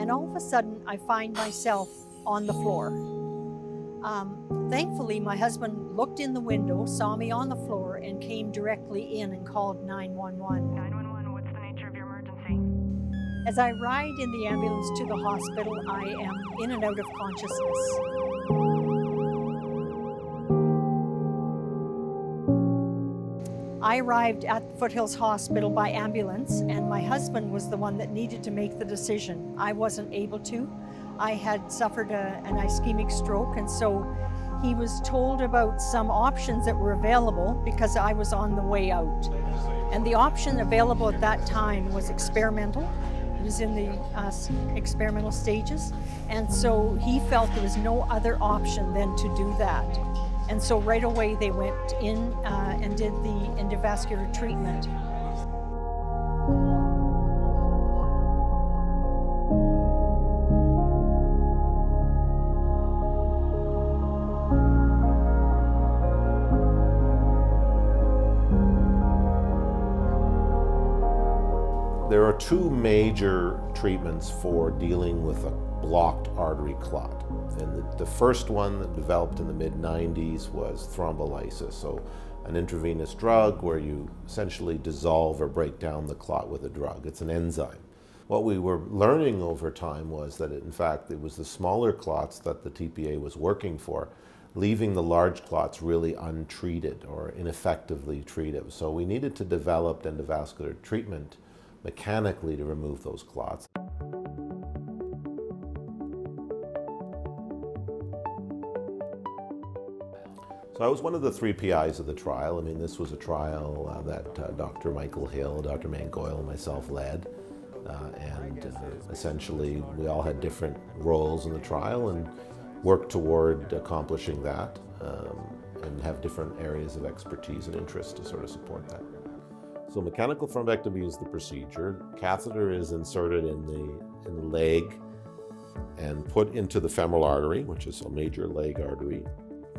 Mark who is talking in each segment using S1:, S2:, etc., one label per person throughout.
S1: and all of a sudden I find myself on the floor. Thankfully, my husband looked in the window, saw me on the floor, and came directly in and called 911.
S2: 911, what's the nature of your emergency?
S1: As I ride in the ambulance to the hospital, I am in and out of consciousness. I arrived at Foothills Hospital by ambulance, and my husband was the one that needed to make the decision. I wasn't able to. I had suffered an ischemic stroke, and so he was told about some options that were available because I was on the way out. And the option available at that time was experimental. It was in the experimental stages, and so he felt there was no other option than to do that. And so right away they went in and did the endovascular treatment.
S3: There are two major treatments for dealing with a blocked artery clot. And the first one that developed in the mid-90s was thrombolysis, so an intravenous drug where you essentially dissolve or break down the clot with a drug. It's an enzyme. What we were learning over time was that in fact it was the smaller clots that the TPA was working for, leaving the large clots really untreated or ineffectively treated. So we needed to develop endovascular treatment mechanically to remove those clots. So I was one of the 3 PIs of the trial. I mean, this was a trial that Dr. Michael Hill, Dr. Mangoyle, and myself led. Essentially, we all had different roles in the trial and worked toward accomplishing that and have different areas of expertise and interest to sort of support that. So mechanical thrombectomy is the procedure. Catheter is inserted in the leg and put into the femoral artery, which is a major leg artery.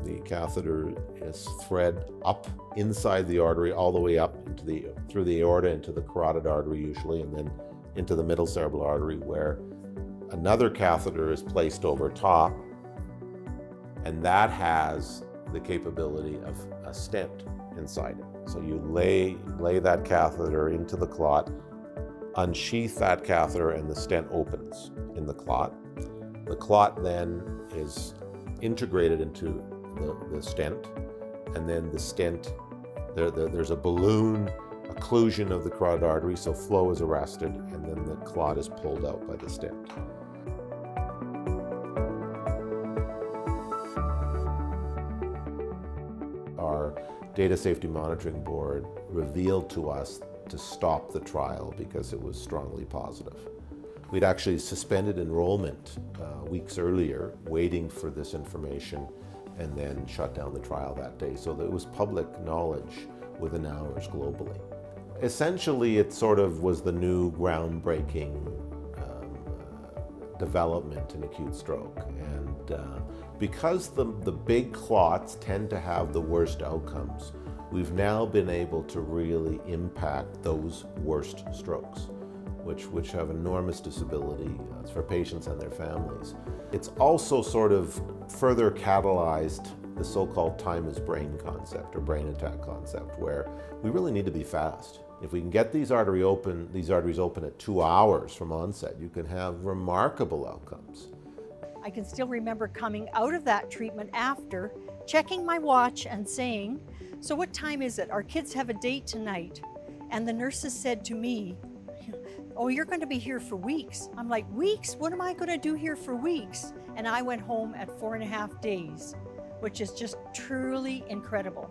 S3: The catheter is thread up inside the artery, all the way up into through the aorta into the carotid artery usually, and then into the middle cerebral artery, where another catheter is placed over top, and that has the capability of a stent inside it. So you lay that catheter into the clot, unsheath that catheter, and the stent opens in the clot. The clot then is integrated into the stent, and then the stent, there's a balloon occlusion of the carotid artery, so flow is arrested, and then the clot is pulled out by the stent. Our Data Safety Monitoring Board revealed to us to stop the trial because it was strongly positive. We'd actually suspended enrollment weeks earlier, waiting for this information, and then shut down the trial that day. So that it was public knowledge within hours globally. Essentially, it sort of was the new groundbreaking development in acute stroke. And because the big clots tend to have the worst outcomes, we've now been able to really impact those worst strokes, which have enormous disability for patients and their families. It's also sort of further catalyzed the so-called time is brain concept or brain attack concept, where we really need to be fast. If we can get these arteries open at 2 hours from onset, you can have remarkable outcomes.
S1: I can still remember coming out of that treatment after, checking my watch and saying, "So what time is it? Our kids have a date tonight." And the nurses said to me, "Oh, you're going to be here for weeks." I'm like, "Weeks? What am I going to do here for weeks?" And I went home at 4.5 days, which is just truly incredible.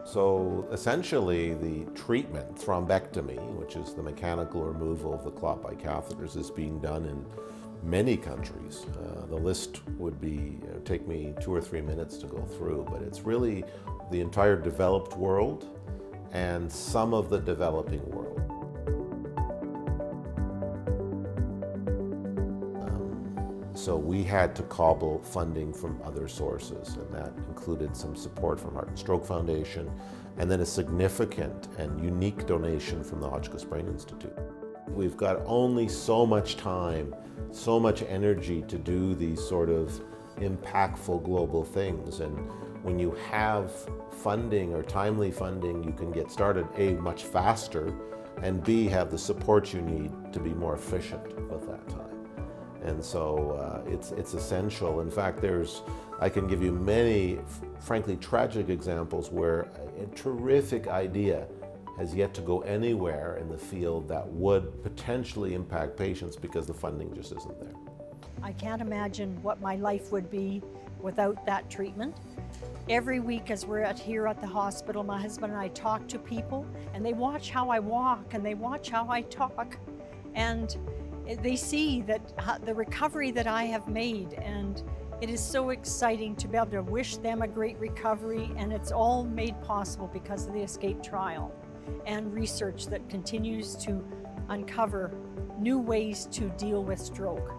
S3: So essentially the treatment, thrombectomy, which is the mechanical removal of the clot by catheters, is being done in many countries. The list would take me 2 or 3 minutes to go through, but it's really the entire developed world and some of the developing world. So we had to cobble funding from other sources, and that included some support from Heart and Stroke Foundation, and then a significant and unique donation from the Hotchkiss Brain Institute. We've got only so much time, so much energy to do these sort of impactful global things. And when you have funding or timely funding, you can get started, A, much faster, and B, have the support you need to be more efficient with that time. And so it's essential. In fact, I can give you many, frankly, tragic examples where a terrific idea has yet to go anywhere in the field that would potentially impact patients because the funding just isn't there.
S1: I can't imagine what my life would be without that treatment. Every week as we're here at the hospital, my husband and I talk to people, and they watch how I walk and they watch how I talk, and they see that the recovery that I have made, and it is so exciting to be able to wish them a great recovery, and it's all made possible because of the ESCAPE trial and research that continues to uncover new ways to deal with stroke.